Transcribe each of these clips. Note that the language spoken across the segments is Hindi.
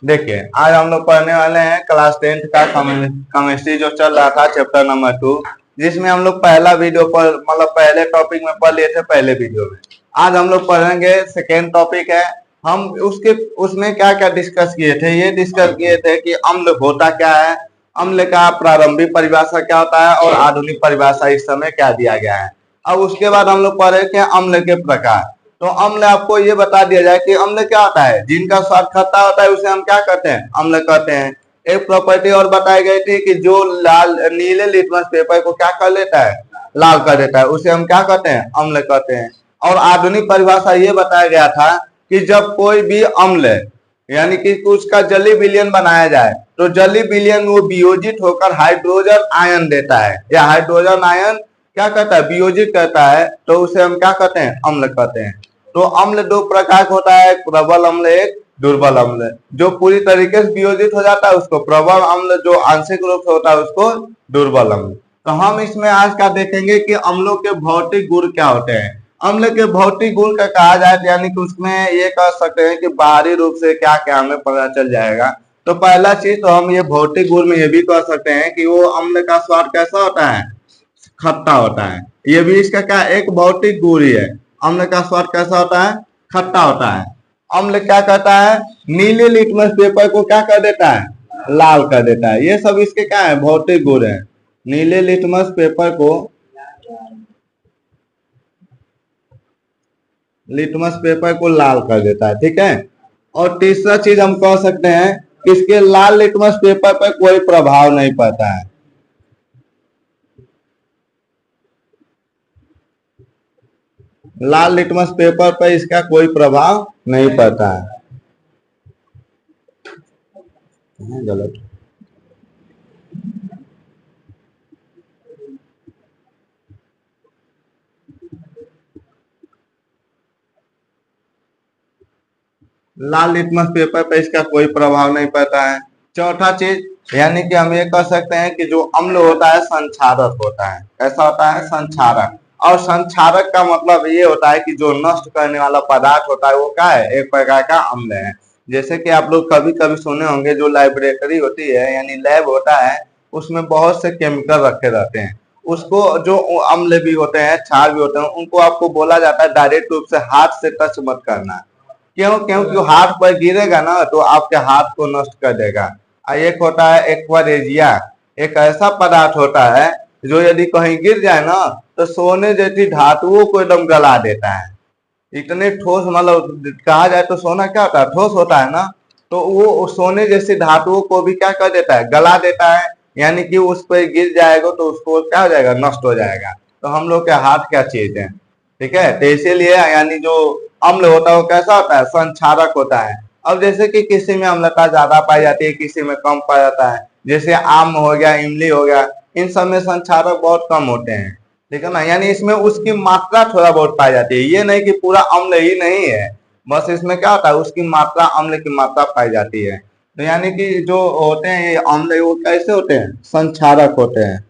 देखिए आज हम लोग पढ़ने वाले हैं क्लास 10th का केमिस्ट्री जो चल रहा था चैप्टर नंबर 2, जिसमें हम लोग पहला वीडियो पर मतलब पहले टॉपिक में पढ़ लिए थे पहले वीडियो में। आज हम लोग पढ़ेंगे सेकेंड टॉपिक है। हम उसमें क्या क्या डिस्कस किए थे, ये डिस्कस किए थे कि अम्ल होता क्या है, अम्ल का प्रारंभिक परिभाषा क्या होता है और आधुनिक परिभाषा इस समय क्या दिया गया है। अब उसके बाद हम लोग पढ़े कि अम्ल के प्रकार। तो अम्ल आपको ये बता दिया जाए कि अम्ल क्या होता है। जिनका स्वाद खट्टा होता है उसे हम क्या कहते हैं, अम्ल कहते हैं। एक प्रॉपर्टी और बताई गई थी कि जो लाल नीले लिटमस पेपर को क्या कर लेता है, लाल कर देता है, उसे हम क्या कहते हैं, अम्ल कहते हैं। और आधुनिक परिभाषा ये बताया गया था कि जब कोई भी अम्ल यानी कि उसका जली विलयन बनाया जाए तो जली विलयन वो वियोजित होकर हाइड्रोजन आयन देता है, या हाइड्रोजन आयन क्या कहता है, वियोजित करता है, तो उसे हम क्या कहते हैं, अम्ल कहते हैं। तो अम्ल दो प्रकार का होता है, एक प्रबल अम्ल एक दुर्बल अम्ल। जो पूरी तरीके से वियोजित हो जाता है उसको प्रबल अम्ल, जो आंशिक रूप से होता है उसको दुर्बल अम्ल। तो हम इसमें आज का देखेंगे कि अम्लों के भौतिक गुण क्या होते हैं। अम्ल के भौतिक गुण का कहा जाए यानी कि उसमें ये कह सकते हैं कि बाहरी रूप से क्या क्या हमें पता चल जाएगा। तो पहला चीज तो हम ये भौतिक गुण में ये भी कह सकते हैं कि वो अम्ल का स्वाद कैसा होता है, खट्टा होता है। ये भी इसका क्या एक भौतिक गुण ही है। अम्ल का स्वाद कैसा होता है, खट्टा होता है। अम्ल क्या करता है, नीले लिटमस पेपर को क्या कर देता है, लाल कर देता है। ये सब इसके क्या है, भौतिक गुण है। नीले लिटमस पेपर को लाल कर देता है, ठीक है। और तीसरा चीज हम कह सकते हैं कि इसके लाल लिटमस पेपर पर कोई प्रभाव नहीं पड़ता है। लाल लिटमस पेपर पर इसका कोई प्रभाव नहीं पड़ता है। गलत। लाल लिटमस पेपर पर इसका कोई प्रभाव नहीं पड़ता है। चौथा चीज यानी कि हम ये कह सकते हैं कि जो अम्ल होता है संक्षारक होता है। कैसा होता है, संक्षारक। और संक्षारक का मतलब ये होता है कि जो नष्ट करने वाला पदार्थ होता है वो क्या है, एक प्रकार का अम्ल है। जैसे कि आप लोग कभी कभी सुने होंगे जो लेबोरेटरी होती है यानी लैब होता है, उसमें बहुत से केमिकल रखे रहते हैं। उसको जो अम्ल भी होते हैं, क्षार भी होते हैं, उनको आपको बोला जाता है डायरेक्ट रूप से हाथ से टच मत करना। क्यों, क्योंकि हाथ पर गिरेगा ना तो आपके हाथ को नष्ट कर देगा। एक होता है एक्वारेजिया, एक ऐसा पदार्थ होता है जो यदि कहीं गिर जाए ना तो सोने जैसी धातुओं को एकदम गला देता है। इतने ठोस, मतलब कहा जाए तो सोना क्या होता है, ठोस होता है ना, तो वो सोने जैसी धातुओं को भी क्या कर देता है, गला देता है। यानी कि उस पर गिर जाएगा तो उसको क्या हो जाएगा, नष्ट हो जाएगा। तो हम लोग के हाथ क्या चीज है, ठीक है। तो इसीलिए यानी जो अम्ल होता है वो कैसा होता है, संक्षारक होता है। अब जैसे कि किसी में अम्लता ज्यादा पाई जाती है, किसी में कम पाया जाता है। जैसे आम हो गया, इमली हो गया, इन सब में संक्षारक बहुत कम होते हैं, ठीक है ना। यानी इसमें उसकी मात्रा थोड़ा बहुत पाई जाती है, ये नहीं कि पूरा अम्ल ही नहीं है, बस इसमें क्या होता है उसकी मात्रा, अम्ल की मात्रा पाई जाती है। तो यानी कि जो होते हैं ये अम्ल वो कैसे होते हैं, संक्षारक होते हैं।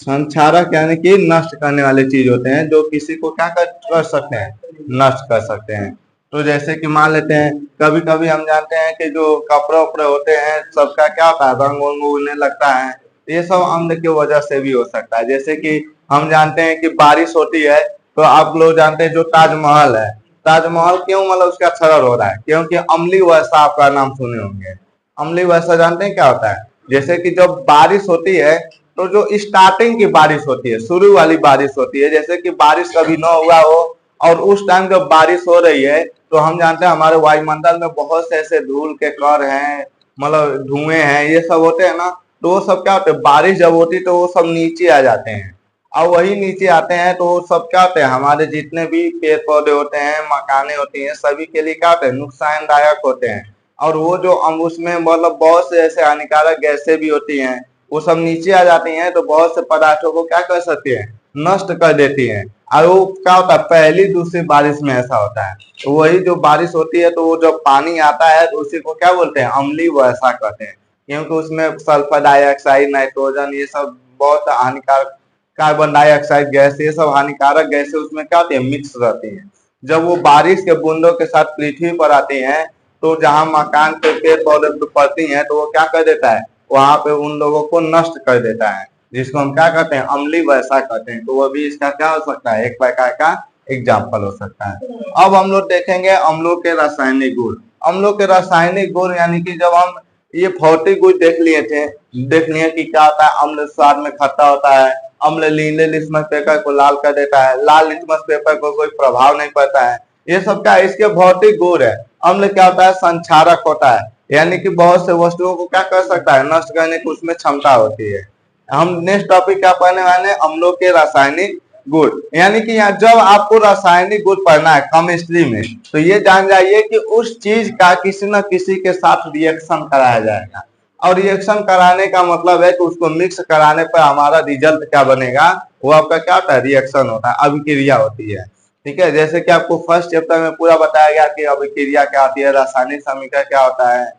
संक्षारक यानी कि नष्ट करने वाले चीज होते हैं, जो किसी को क्या कर सकते हैं, नष्ट कर सकते हैं। तो जैसे कि मान लेते हैं कभी कभी हम जानते हैं कि जो कपड़े उपड़े होते हैं सबका क्या होता है, रंग वंग उड़ने लगता है। ये सब अम्ल की वजह से भी हो सकता है। जैसे कि हम जानते हैं कि बारिश होती है तो आप लोग जानते हैं जो ताजमहल है, ताजमहल क्यों मतलब उसका क्षरण हो रहा है, क्योंकि अम्लीय वर्षा, आपका नाम सुने होंगे। अम्लीय वर्षा जानते हैं क्या होता है, जैसे कि जब बारिश होती है तो जो स्टार्टिंग की बारिश होती है, शुरू वाली बारिश होती है, जैसे कि बारिश कभी न हुआ हो और उस टाइम जब बारिश हो रही है तो हम जानते हैं हमारे वायुमंडल में बहुत से ऐसे धूल के कण हैं, मतलब धुएं हैं, ये सब होते हैं ना। तो वो सब क्या होते हैं, बारिश जब होती है तो वो सब नीचे आ जाते हैं। और वही नीचे आते हैं तो वो सब क्या होते हैं, हमारे जितने भी पेड़ पौधे होते हैं, मकाने होती हैं, सभी के लिए क्या होते हैं, नुकसानदायक होते हैं। और वो जो उसमें मतलब बहुत से ऐसे हानिकारक गैसें भी होती हैं, वो सब नीचे आ जाती हैं, तो बहुत से पदार्थों को क्या कर सकती है, नष्ट कर देती हैं। और वो क्या होता है, पहली दूसरी बारिश में ऐसा होता है। तो वही जो बारिश होती है तो वो जब पानी आता है तो उसी को क्या बोलते हैं, अम्लीय वर्षा कहते हैं। क्योंकि उसमें सल्फर डाइऑक्साइड, नाइट्रोजन, ये सब बहुत हानिकारक, कार्बन डाइऑक्साइड गैस, ये सब हानिकारक गैसें उसमें क्या होती है, मिक्स रहती है। जब वो बारिश के बूंदों के साथ पृथ्वी पर आती हैं, तो जहाँ मकान पे पेड़ पौधे पे पड़ती हैं तो वो क्या कर देता है, वहां पे उन लोगों को नष्ट कर देता है, जिसको हम क्या कहते हैं, अम्लीय वर्षा कहते हैं। तो वो भी इसका क्या हो सकता है, एक प्रकार का एग्जाम्पल हो सकता है। अब हम लोग देखेंगे अम्लों के रासायनिक गुण। अम्लों के रासायनिक गुण यानी कि जब हम ये भौतिक गुण देख लिए कि क्या होता है, अम्ल स्वाद में खट्टा होता है, अम्ल नीले लिटमस पेपर को लाल कर देता है, लाल लिटमस पेपर को कोई प्रभाव नहीं पड़ता है, ये सब क्या है, इसके भौतिक गुण है। अम्ल क्या होता है, संक्षारक होता है, यानी कि बहुत से वस्तुओं को क्या कर सकता है, नष्ट करने की उसमें क्षमता होती है। हम नेक्स्ट टॉपिक क्या पढ़ने वाले हैं, अम्लों के रासायनिक गुण। यानी कि यहाँ जब आपको रासायनिक गुण पढ़ना है केमिस्ट्री में, तो ये जान जाइए कि उस चीज का किसी न किसी के साथ रिएक्शन कराया जाएगा, और रिएक्शन कराने का मतलब है कि उसको मिक्स कराने पर हमारा रिजल्ट क्या बनेगा, वो आपका क्या होता है, रिएक्शन होता है, अभिक्रिया होती है। ठीक है, जैसे कि आपको फर्स्ट चैप्टर में पूरा बताया गया कि अभिक्रिया क्या होती है, रासायनिक समीकरण क्या होता है।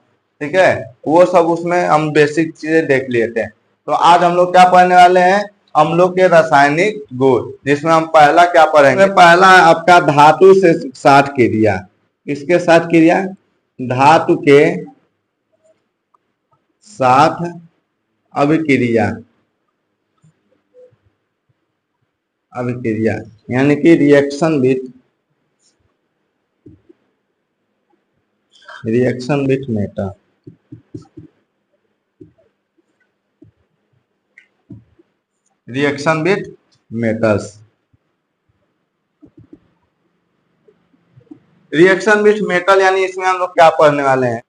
ठीक है, वो सब उसमें हम बेसिक चीजें देख लिए थे। तो आज हम लोग क्या पढ़ने वाले हैं, अम्लों के रासायनिक गुण, जिसमें हम पहला क्या पढ़ेंगे, पहला आपका धातु से साथ क्रिया। किसके साथ क्रिया, धातु के साथ अभिक्रिया। अभिक्रिया यानी कि reaction with metal. Reaction with metals. Reaction with metal यानी इसमें हम लोग क्या पढ़ने वाले हैं,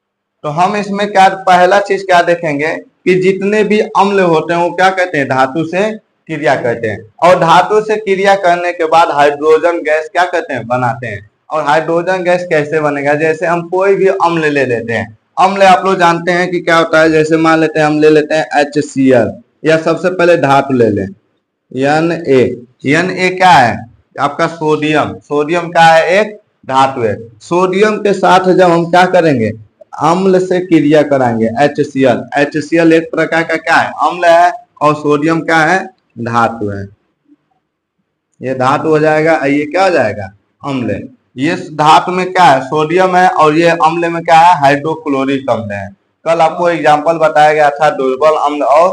तो हम इसमें क्या पहला चीज क्या देखेंगे कि जितने भी अम्ल होते हैं वो क्या कहते हैं, धातु से क्रिया करते हैं, और धातु से क्रिया करने के बाद हाइड्रोजन गैस क्या कहते हैं, बनाते हैं। और हाइड्रोजन गैस कैसे बनेगा, जैसे हम कोई भी अम्ल ले लेते हैं, अम्ल आप लोग जानते हैं कि क्या होता है, जैसे मान लेते हैं हम ले लेते हैं HCl, या सबसे पहले धातु ले लें Na क्या है, आपका सोडियम। सोडियम क्या है, एक धातु है। सोडियम के साथ जब हम क्या करेंगे, अम्ल से क्रिया कराएंगे, HCl एक प्रकार का क्या है, अम्ल है, और सोडियम क्या है, धातु है। ये धातु हो जाएगा, ये क्या हो जाएगा, अम्ल। ये धातु में क्या है, सोडियम है, और ये अम्ल में क्या है, हाइड्रोक्लोरिक अम्ल है। कल आपको एग्जाम्पल बताया गया था दुर्बल अम्ल और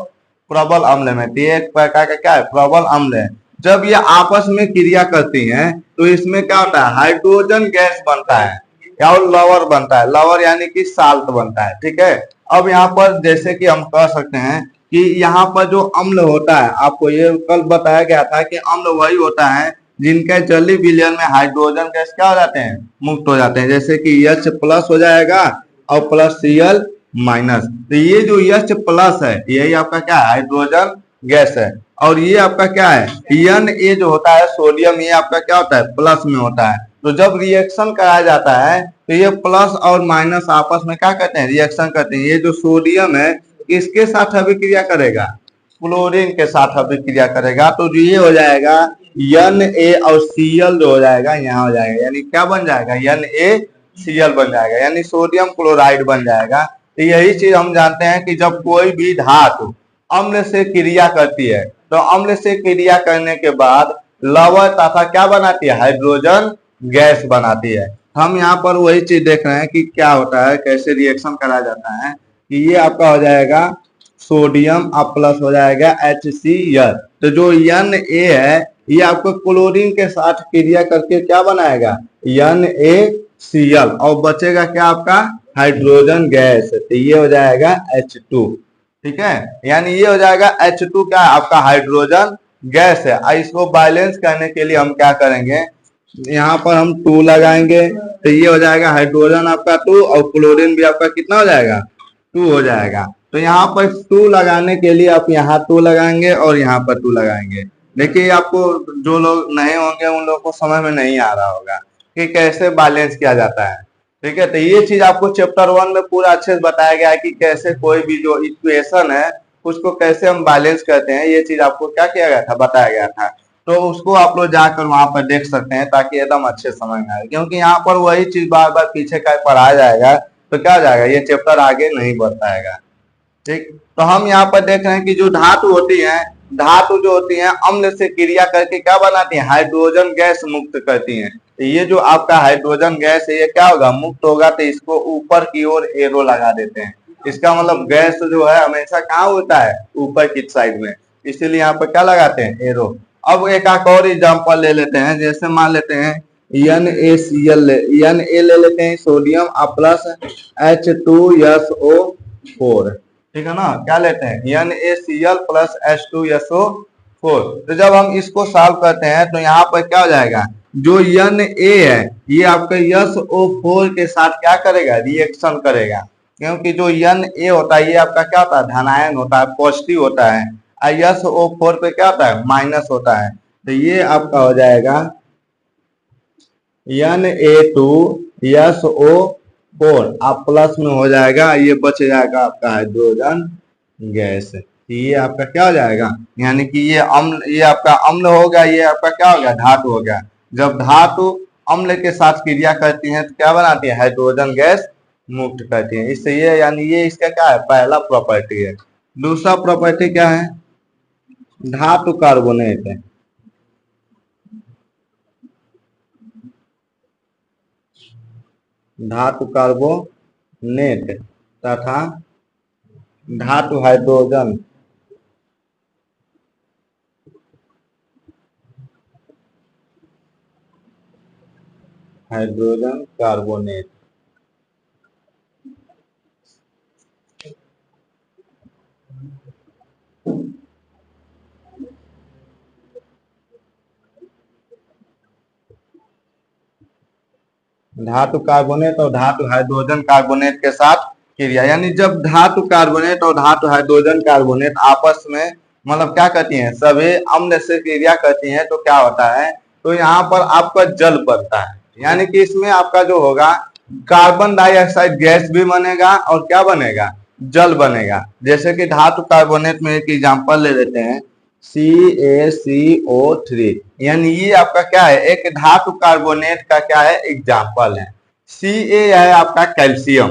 प्रबल अम्ल में, तो ये एक प्रकार का क्या है, प्रबल अम्ल है। जब ये आपस में क्रिया करती हैं तो इसमें क्या होता है, हाइड्रोजन गैस बनता है, और लवर बनता है। लवर यानी कि साल्ट बनता है। ठीक है, अब यहाँ पर जैसे कि हम कह सकते हैं कि यहाँ पर जो अम्ल होता है, आपको ये कल बताया गया था कि अम्ल वही होता है जिनके जलीय विलयन में हाइड्रोजन गैस क्या हो जाते हैं, मुक्त हो जाते हैं। जैसे कि H प्लस हो जाएगा और प्लस Cl माइनस। तो ये जो H प्लस है यही आपका क्या है, हाइड्रोजन गैस है। और ये आपका क्या है, Na जो होता है सोडियम, ये आपका क्या होता है, प्लस में होता है। तो जब रिएक्शन कराया जाता है तो ये प्लस और माइनस आपस में क्या करते हैं, रिएक्शन करते हैं। ये जो सोडियम है इसके साथ अभिक्रिया करेगा, क्लोरीन के साथ अभिक्रिया करेगा, तो जो ये हो जाएगा Na और Cl जो हो जाएगा यहाँ हो जाएगा, यानी क्या बन जाएगा, NaCl बन जाएगा, यानी सोडियम क्लोराइड बन जाएगा। तो यही चीज हम जानते हैं कि जब कोई भी धातु अम्ल से क्रिया करती है तो अम्ल से क्रिया करने के बाद लवण तथा क्या बनाती है, हाइड्रोजन गैस बनाती है। हम यहाँ पर वही चीज देख रहे हैं कि क्या होता है, कैसे रिएक्शन कराया जाता है। कि ये आपका हो जाएगा सोडियम और प्लस हो जाएगा HCl। तो जो Na है ये आपको क्लोरीन के साथ क्रिया करके क्या बनाएगा, NaCl, और बचेगा क्या आपका, हाइड्रोजन गैस। तो ये हो जाएगा H2। ठीक है, यानी ये हो जाएगा H2 क्या है, आपका हाइड्रोजन गैस है। इसको बैलेंस करने के लिए हम क्या करेंगे, यहाँ पर हम 2 लगाएंगे, तो ये हो जाएगा हाइड्रोजन आपका 2 और क्लोरीन भी आपका कितना हो जाएगा, 2 हो जाएगा। तो यहाँ पर 2 लगाने के लिए आप यहाँ 2 लगाएंगे और यहाँ पर 2 लगाएंगे। देखिए आपको जो लोग नए होंगे उन लोगों को समझ में नहीं आ रहा होगा कि कैसे बैलेंस किया जाता है। ठीक है, तो ये चीज आपको चैप्टर 1 में पूरा अच्छे से बताया गया है कि कैसे कोई भी जो इक्वेशन है उसको कैसे हम बैलेंस करते हैं। ये चीज आपको क्या किया गया था, बताया गया था। तो उसको आप लोग जाकर वहां पर देख सकते हैं ताकि एकदम अच्छे समझ में आए, क्योंकि यहाँ पर वही चीज बार बार पीछे का पढ़ाया जाएगा तो क्या हो जाएगा, ये चैप्टर आगे नहीं बढ़ पाएगा। ठीक, तो हम यहाँ पर देख रहे हैं कि जो धातु होती है धातु जो होती है अम्ल से क्रिया करके क्या बनाती है, हाइड्रोजन गैस मुक्त करती है। तो ये जो आपका हाइड्रोजन गैस है ये क्या होगा, मुक्त होगा, तो इसको ऊपर की ओर एरो लगा देते हैं। इसका मतलब गैस जो है हमेशा कहाँ होता है, ऊपर की साइड में, इसीलिए यहाँ पर क्या लगाते हैं, एरो। अब एक और एग्जांपल ले लेते हैं, जैसे मान लेते हैं NaCl, Na ले लेते हैं सोडियम प्लस H2SO4, ठीक है ना, क्या लेते हैं NaCl प्लस H2SO4। तो जब हम इसको सॉल्व करते हैं तो यहाँ पर क्या हो जाएगा, जो Na है ये आपका SO4 के साथ क्या करेगा, रिएक्शन करेगा, क्योंकि जो Na होता है ये आपका क्या होता है, धनायन होता है, पॉजिटिव होता है, और SO4 पे क्या होता है, माइनस होता है। तो ये आपका हो जाएगा Na2SO4 आप प्लस में हो जाएगा, ये बच जाएगा आपका हाइड्रोजन गैस। ये आपका क्या हो जाएगा, यानी कि ये अम्ल, ये आपका अम्ल हो गया, ये आपका क्या हो गया, धातु हो गया। जब धातु अम्ल के साथ क्रिया करती है तो क्या बनाती है, हाइड्रोजन गैस मुक्त करती है। इससे ये यानी ये इसका क्या है, पहला प्रॉपर्टी है। दूसरा प्रॉपर्टी क्या है, धातु कार्बोनेट है। धातु कार्बोनेट तथा धातु हाइड्रोजन कार्बोनेट। धातु कार्बोनेट और धातु हाइड्रोजन कार्बोनेट के साथ क्रिया, यानी जब धातु कार्बोनेट और धातु हाइड्रोजन कार्बोनेट आपस में मतलब क्या करती हैं, सभी अम्ल से क्रिया करती हैं, तो क्या होता है, तो यहाँ पर आपका जल बनता है। यानी कि इसमें आपका जो होगा कार्बन डाइऑक्साइड गैस भी बनेगा और क्या बनेगा, जल बनेगा। जैसे कि धातु कार्बोनेट में एक एग्जांपल ले लेते हैं CaCO3, यानी ये आपका क्या है, एक धातु कार्बोनेट का क्या है, एग्जांपल है। Ca है आपका कैल्शियम,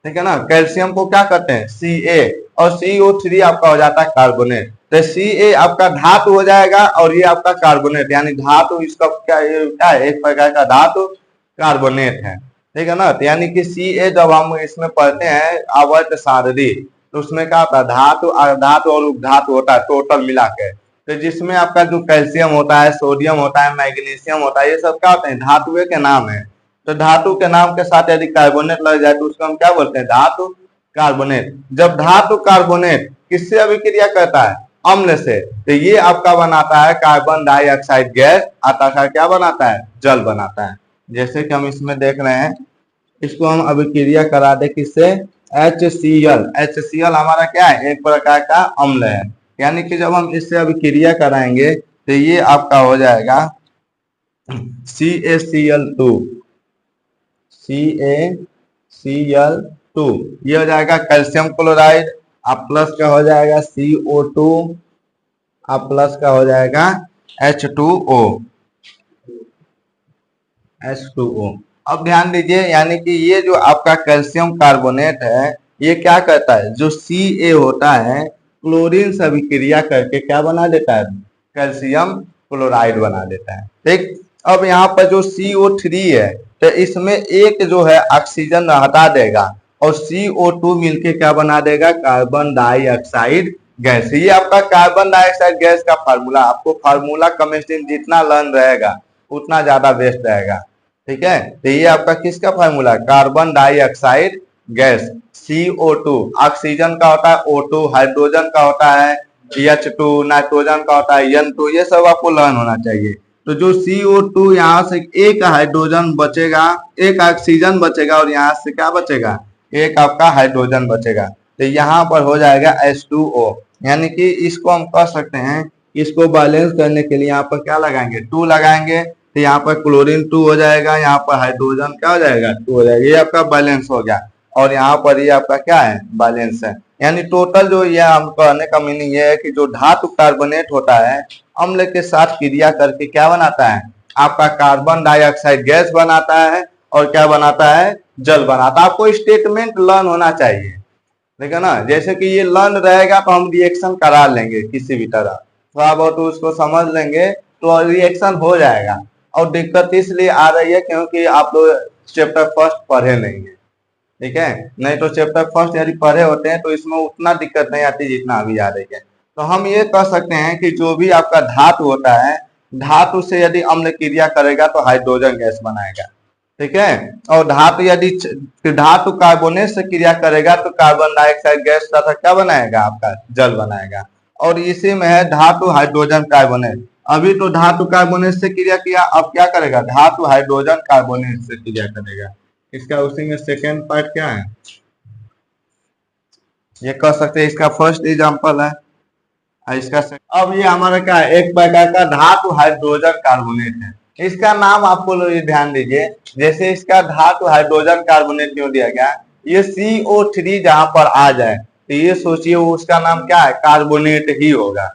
ठीक है ना, कैल्शियम को क्या करते हैं Ca, और CO3 आपका हो जाता है कार्बोनेट। तो Ca आपका धातु हो जाएगा और ये आपका कार्बोनेट, यानी धातु इसका क्या है, एक प्रकार का धातु कार्बोनेट है, ठीक है ना। तो यानी कि Ca जब हम इसमें पढ़ते हैं आवर्त सारणी, तो उसमें क्या होता है, धातु अर्धातु और उपधातु होता है टोटल मिला के। तो जिसमें आपका जो कैल्शियम होता है, सोडियम होता है, मैग्नीशियम होता है, ये सब क्या होते हैं, धातुओं के नाम है। तो धातु के नाम के साथ यदि कार्बोनेट लग जाए तो उसको हम क्या बोलते हैं, धातु कार्बोनेट। जब धातु कार्बोनेट किससे अभिक्रिया करता है, अम्ल से, तो ये आपका बनाता है कार्बन डाइऑक्साइड गैस, आता क्या बनाता है, जल बनाता है। जैसे कि हम इसमें देख रहे हैं, इसको हम अभिक्रिया करा दे किससे, HCl। HCl हमारा क्या है, एक प्रकार का अम्ल है। यानी कि जब हम इससे अभिक्रिया कराएंगे तो ये आपका हो जाएगा CaCl2, CaCl2, ये हो जाएगा कैल्शियम क्लोराइड, आप प्लस का हो जाएगा CO2, आप प्लस का हो जाएगा H2O। अब ध्यान दीजिए, यानी कि ये जो आपका कैल्शियम कार्बोनेट है ये क्या करता है, जो Ca होता है क्लोरीन से अभिक्रिया करके क्या बना देता है, कैल्शियम क्लोराइड बना देता है, ठीक। अब यहाँ पर जो CO3 है तो इसमें एक जो है ऑक्सीजन हटा देगा और CO2 मिलके क्या बना देगा, कार्बन डाइऑक्साइड गैस। ये आपका कार्बन डाइऑक्साइड गैस का फार्मूला, आपको फार्मूला केमिस्ट्री जितना लर्न रहेगा उतना ज्यादा बेस्ट रहेगा, ठीक है। तो ये आपका किसका formula, carbon dioxide gas CO2, oxygen का होता है O2, हाइड्रोजन का होता है H2, नाइट्रोजन का होता है N2, ये सब आपको लर्न होना चाहिए। तो जो CO2 यहाँ से एक हाइड्रोजन बचेगा, एक ऑक्सीजन बचेगा और यहाँ से क्या बचेगा, एक आपका हाइड्रोजन बचेगा, तो यहाँ पर हो जाएगा H2O। यानी कि इसको हम कह सकते हैं, इसको बैलेंस करने के लिए यहाँ पर क्या लगाएंगे, 2 लगाएंगे, तो यहाँ पर क्लोरीन 2 हो जाएगा, यहाँ पर हाइड्रोजन क्या हो जाएगा, 2 हो जाएगा, ये आपका बैलेंस हो गया। और यहाँ पर ये आपका क्या है, बैलेंस है। यानी टोटल जो ये हम कहने का मीनिंग ये है कि जो धातु कार्बोनेट होता है अम्ल के साथ क्रिया करके क्या बनाता है, आपका कार्बन डाइऑक्साइड गैस बनाता है और क्या बनाता है, जल बनाता है। आपको स्टेटमेंट लर्न होना चाहिए, ठीक है ना। जैसे कि ये लर्न रहेगा तो हम रिएक्शन करा लेंगे किसी भी तरह, थोड़ा बहुत उसको समझ लेंगे तो रिएक्शन हो जाएगा। और दिक्कत इसलिए आ रही है क्योंकि आप लोग चैप्टर फर्स्ट पढ़े नहीं है, ठीक है। नहीं तो चैप्टर फर्स्ट यदि पढ़े होते हैं तो इसमें उतना दिक्कत नहीं आती जितना अभी आ रही है। तो हम ये कह सकते हैं कि जो भी आपका धातु होता है, धातु से यदि अम्ल क्रिया करेगा तो हाइड्रोजन गैस बनाएगा, ठीक है। और धातु यदि धातु कार्बोनेट से क्रिया करेगा तो कार्बन डाइऑक्साइड गैस तथा क्या बनाएगा, आपका जल बनाएगा। और इसी में है धातु हाइड्रोजन कार्बोनेट। अभी तो धातु कार्बोनेट से क्रिया किया, अब क्या करेगा, धातु हाइड्रोजन कार्बोनेट से क्रिया करेगा। इसका उसी में सेकेंड पार्ट क्या है, ये कह सकते हैं इसका फर्स्ट एग्जांपल है। इसका अब ये हमारा क्या है, एक प्रकार का धातु हाइड्रोजन कार्बोनेट है। इसका नाम आपको लोग ध्यान दीजिए, जैसे इसका धातु हाइड्रोजन कार्बोनेट क्यों दिया गया, ये CO3 जहां पर आ जाए तो ये सोचिए उसका नाम क्या है, कार्बोनेट ही होगा,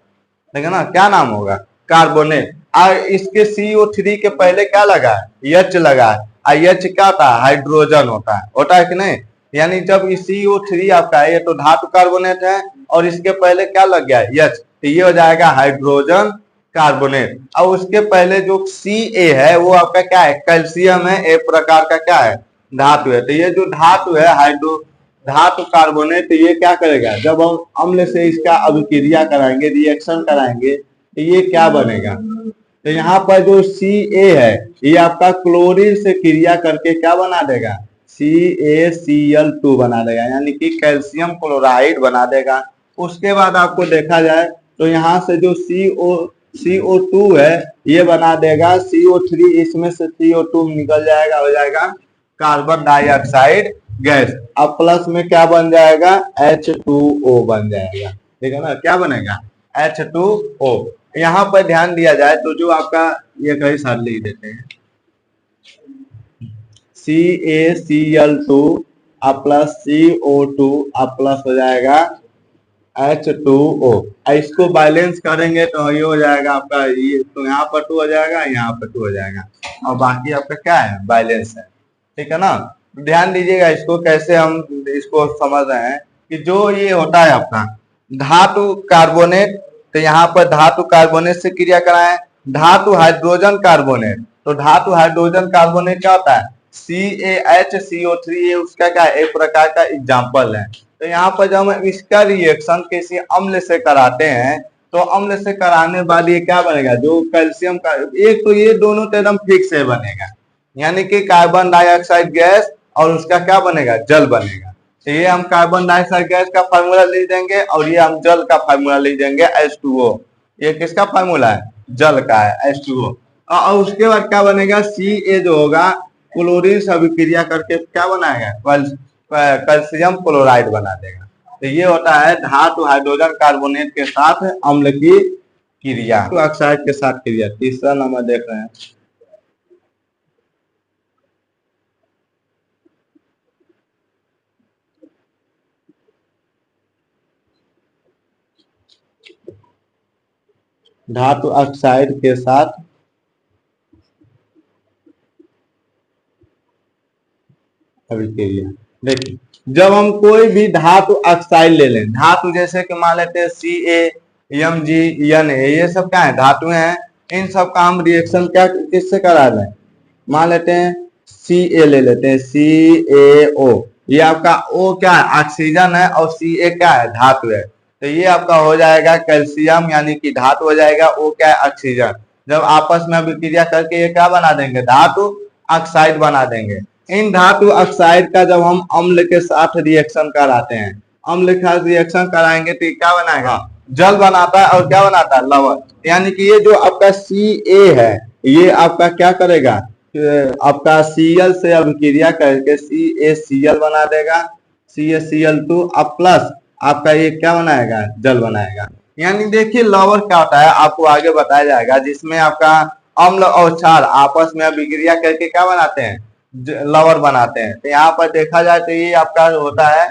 ठीक है ना। क्या नाम होगा, कार्बोनेट। और इसके CO3 के पहले क्या लगा है, H लगा है। H क्या होता है, हाइड्रोजन होता है कि नहीं। यानी जब CO3 आपका है, ये तो धातु कार्बोनेट है और इसके पहले क्या लग गया है, H, तो ये हो जाएगा हाइड्रोजन कार्बोनेट। और उसके पहले जो Ca है वो आपका क्या है, कैल्शियम है, एक प्रकार का क्या है, धातु है। तो ये जो धातु है धातु कार्बोनेट, ये क्या करेगा, जब हम अम्ल से इसका अभिक्रिया कराएंगे, रिएक्शन कराएंगे, तो ये क्या बनेगा, तो यहाँ पर जो Ca है ये आपका क्लोरीन से क्रिया करके क्या बना देगा, CaCl2 बना देगा, यानी कि कैल्शियम क्लोराइड बना देगा। उसके बाद आपको देखा जाए तो यहाँ से जो CO2 है ये बना देगा CO3, इसमें से CO2 निकल जाएगा, हो जाएगा कार्बन डाइऑक्साइड गैस। अब प्लस में क्या बन जाएगा, H2O बन जाएगा, ठीक है ना। क्या बनेगा, H2O। यहाँ पर ध्यान दिया जाए तो जो आपका ये कई साल लिख देते हैं, CaCl2 प्लस CO2 प्लस हो जाएगा H2O। इसको बैलेंस करेंगे तो ये हो जाएगा आपका, ये तो यहाँ पर 2 हो जाएगा, यहाँ पर 2 हो जाएगा, और बाकी आपका क्या है, बैलेंस है, ठीक है ना। ध्यान दीजिएगा इसको, कैसे हम इसको समझ रहे हैं कि जो ये होता है आपका धातु कार्बोनेट, तो यहाँ पर धातु कार्बोनेट से क्रिया कराएं, धातु हाइड्रोजन कार्बोनेट, तो धातु हाइड्रोजन कार्बोनेट क्या होता है, CaHCO3, ये उसका क्या है, एक प्रकार का एग्जाम्पल है। तो यहाँ पर जब हम इसका रिएक्शन किसी अम्ल से कराते हैं तो अम्ल से कराने बाद ये क्या बनेगा, जो कैल्शियम का, एक तो ये दोनों तो एकदम फिक्स है बनेगा, यानी कि कार्बन डाइऑक्साइड गैस और उसका क्या बनेगा, जल बनेगा। तो ये हम कार्बन डाइऑक्साइड गैस का फार्मूला लिख देंगे और ये हम जल का फार्मूला लिख देंगे H2O। ये किसका फार्मूला है, जल का है, H2O। और उसके बाद क्या बनेगा, Ca जो होगा क्लोरीन से अभिक्रिया करके क्या बनाएगा, कैल्शियम क्लोराइड बना देगा। तो ये होता है धातु हाइड्रोजन कार्बोनेट के साथ अम्ल की क्रिया, ऑक्साइड के साथ क्रिया। तीसरा नंबर देख रहे हैं, धातु ऑक्साइड के साथ अभिक्रिया। देखिए जब हम कोई भी धातु ऑक्साइड ले लें, धातु जैसे कि मान लेते हैं CaMgNa, ये सब क्या है, धातु हैं। इन सब का हम रिएक्शन क्या किससे करा लें, मान लेते हैं Ca ले लेते हैं, CaO, ये आपका O क्या है, ऑक्सीजन है, और Ca क्या है, धातु है। तो ये आपका हो जाएगा कैल्शियम, यानी कि धातु हो जाएगा, O क्या है, ऑक्सीजन। जब आपस में अभिक्रिया करके ये क्या बना देंगे, धातु ऑक्साइड बना देंगे। इन धातु ऑक्साइड का जब हम अम्ल के साथ रिएक्शन कराते हैं, अम्ल के साथ रिएक्शन कराएंगे तो क्या बनाएगा, जल बनाता है, और क्या बनाता है, लवण। यानी कि ये जो आपका Ca है ये आपका क्या करेगा, आपका Cl से अभिक्रिया करके CaCl बना देगा, CaCl2 प्लस आपका ये क्या बनाएगा, जल बनाएगा। यानी देखिए लवण क्या होता है आपको आगे बताया जाएगा, जिसमें आपका अम्ल और क्षार आपस में अभिक्रिया करके क्या बनाते हैं, लवण बनाते हैं। तो यहाँ पर देखा जाए तो ये आपका होता है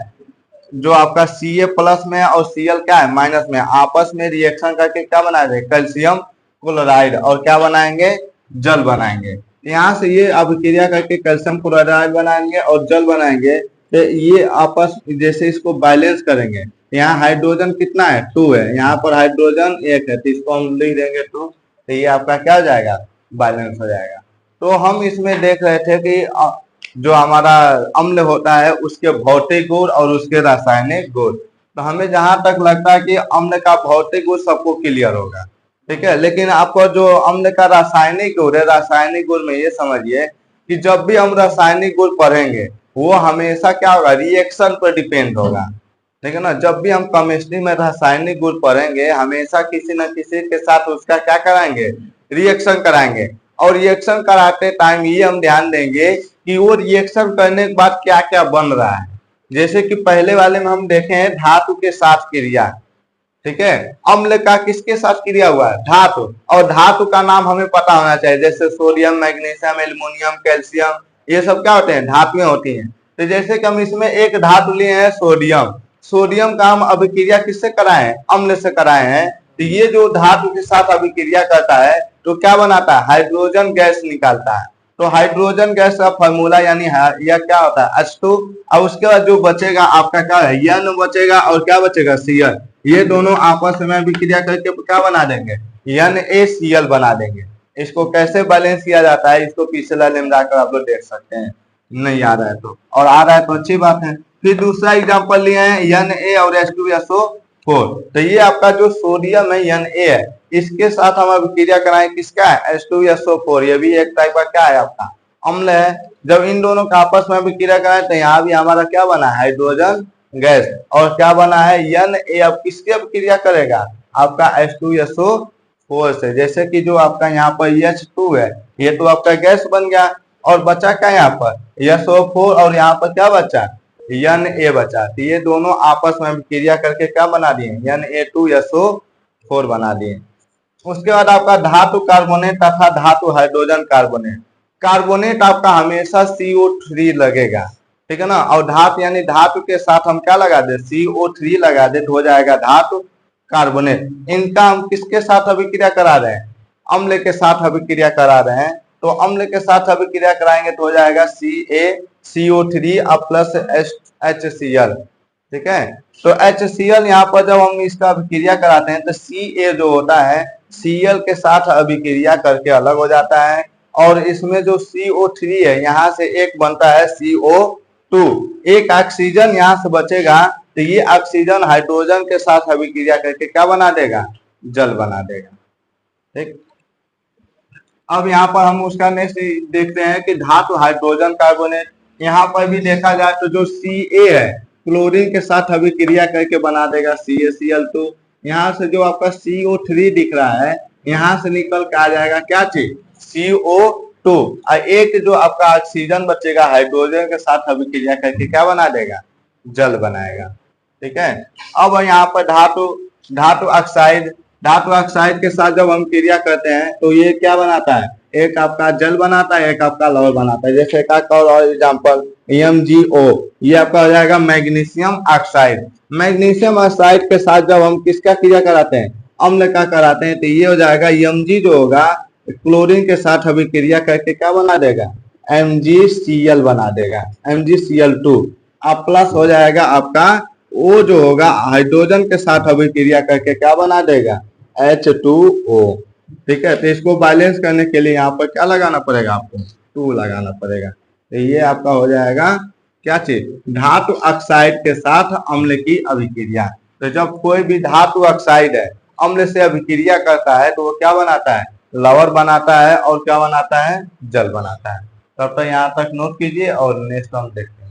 जो आपका Ca प्लस में और Cl क्या है, माइनस में, आपस में रिएक्शन करके क्या बनाएंगे, कैल्शियम क्लोराइड, और क्या बनाएंगे, जल बनाएंगे। यहाँ से ये अभिक्रिया करके कैल्शियम क्लोराइड बनाएंगे और जल बनाएंगे। तो ये आपस जैसे इसको बैलेंस करेंगे, यहाँ हाइड्रोजन कितना है 2 है, यहाँ पर हाइड्रोजन 1 है, तो इसको हम लिख देंगे 2, तो ये आपका क्या हो जाएगा, बैलेंस हो जाएगा। तो हम इसमें देख रहे थे कि जो हमारा अम्ल होता है उसके भौतिक गुण और उसके रासायनिक गुण। तो हमें जहां तक लगता है कि अम्ल का भौतिक गुण सबको क्लियर होगा, ठीक है, लेकिन आपको जो अम्ल का रासायनिक गुण है, रासायनिक गुण में ये समझिए कि जब भी हम रासायनिक गुण पढ़ेंगे वो हमेशा क्या होगा, रिएक्शन पर डिपेंड होगा, ठीक है ना। जब भी हम केमिस्ट्री में रासायनिक गुण पढ़ेंगे हमेशा किसी न किसी के साथ उसका क्या कराएंगे, रिएक्शन कराएंगे। और रिएक्शन कराते टाइम ये हम ध्यान देंगे कि वो रिएक्शन करने के बाद क्या क्या बन रहा है। जैसे कि पहले वाले में हम देखे हैं धातु के साथ क्रिया, ठीक है, अम्ल का किसके साथ क्रिया हुआ है, धातु, और धातु का नाम हमें पता होना चाहिए, जैसे सोडियम, मैग्नीशियम, एल्युमिनियम, कैल्शियम, ये सब क्या होते हैं, धातुएं होती हैं। तो जैसे कि हम इसमें एक धातु लिए हैं सोडियम, सोडियम का हम अभिक्रिया किससे कराए हैं, अम्ल से कराए हैं। तो ये जो धातु के साथ अभिक्रिया करता है तो क्या बनाता है, हाइड्रोजन गैस निकालता है। तो हाइड्रोजन गैस का फॉर्मूला यानी यह क्या होता है, H2, और उसके बाद जो बचेगा आपका क्या है, N बचेगा और क्या बचेगा, Cl। ये दोनों आपस में अभिक्रिया करके क्या बना देंगे, NaCl बना देंगे। इसको कैसे बैलेंस किया जाता है, इसको पिछला लेम जाकर आप लोग देख सकते हैं, नहीं आ रहा है तो, और आ रहा है तो अच्छी बात है। फिर दूसरा एग्जांपल लिए हैं Na और H2SO4। तो ये आपका जो सोडियम है Na है, इसके साथ हम अभिक्रिया कराएं, किसका है, H2SO4, ये भी एक टाइप का क्या है आपका अम्ल है। जब इन दोनों का आपस में अभिक्रिया कराएं तो यहाँ भी हमारा क्या बना है, हाइड्रोजन गैस, और क्या बना है, Na। अब किसकी अभिक्रिया करेगा, आपका H2SO4 से। जैसे कि जो आपका यहाँ पर H2 है, ये तो आपका गैस बन गया, और बचा क्या यहाँ पर SO4, और यहाँ पर क्या बचा, Na बचा। तो ये दोनों आपस में क्रिया करके क्या बना दिए, Na2SO4 बना दिए। उसके बाद आपका धातु कार्बोनेट तथा धातु हाइड्रोजन कार्बोनेट। कार्बोनेट आपका हमेशा CO3 लगेगा, ठीक है ना, और धातु यानी धातु के साथ हम क्या लगा दे, CO3 लगा दे, तो हो जाएगा धातु कार्बोनेट। इनका हम किसके साथ अभिक्रिया करा रहे हैं, अम्ल के साथ अभिक्रिया करा रहे हैं। तो अम्ल के साथ अभिक्रिया कराएंगे तो हो जाएगा CaCO3 प्लस HCl, ठीक है। तो HCl यहाँ पर जब हम इसका अभिक्रिया कराते हैं तो Ca जो होता है Cl के साथ अभिक्रिया करके अलग हो जाता है, और इसमें जो CO3 है यहाँ से एक बनता है CO2, एक ऑक्सीजन यहाँ से बचेगा, तो ये ऑक्सीजन हाइड्रोजन के साथ अभिक्रिया करके क्या बना देगा, जल बना देगा, ठीक। अब यहाँ पर हम उसका नेक्स्ट देखते हैं कि धातु हाइड्रोजन कार्बोनेट। यहाँ पर भी देखा जाए तो जो Ca है क्लोरीन के साथ अभिक्रिया करके बना देगा CaCl2। यहाँ से जो आपका CO3 दिख रहा है यहाँ से निकल के आ जाएगा क्या चीज, CO2, और एक जो आपका ऑक्सीजन बचेगा हाइड्रोजन के साथ अभिक्रिया करके क्या बना देगा, जल बनाएगा, ठीक है। अब यहाँ पर धातु ऑक्साइड, धातु ऑक्साइड के साथ जब हम क्रिया करते हैं तो ये क्या बनाता है, एक आपका जल बनाता है, एक आपका लवण बनाता है। जैसे का और एग्जांपल MgO, ये आपका हो जाएगा मैग्नीशियम ऑक्साइड। मैग्नीशियम ऑक्साइड के साथ जब हम किसका क्रिया कराते हैं, अम्ल का कराते हैं, तो ये हो जाएगा Mg जो होगा क्लोरीन के साथ अभिक्रिया करके क्या बना देगा, MgCl बना देगा, MgCl2। अब प्लस हो जाएगा आपका O जो होगा हाइड्रोजन के साथ अभिक्रिया करके क्या बना देगा, H2O, ठीक है। तो इसको बैलेंस करने के लिए यहाँ पर क्या लगाना पड़ेगा, आपको 2 लगाना पड़ेगा। तो ये आपका हो जाएगा क्या चीज, धातु ऑक्साइड के साथ अम्ल की अभिक्रिया। तो जब कोई भी धातु ऑक्साइड है अम्ल से अभिक्रिया करता है तो वो क्या बनाता है, लवण बनाता है, और क्या बनाता है, जल बनाता है। तब तक यहाँ तक नोट कीजिए और नेक्स्ट हम देखते हैं।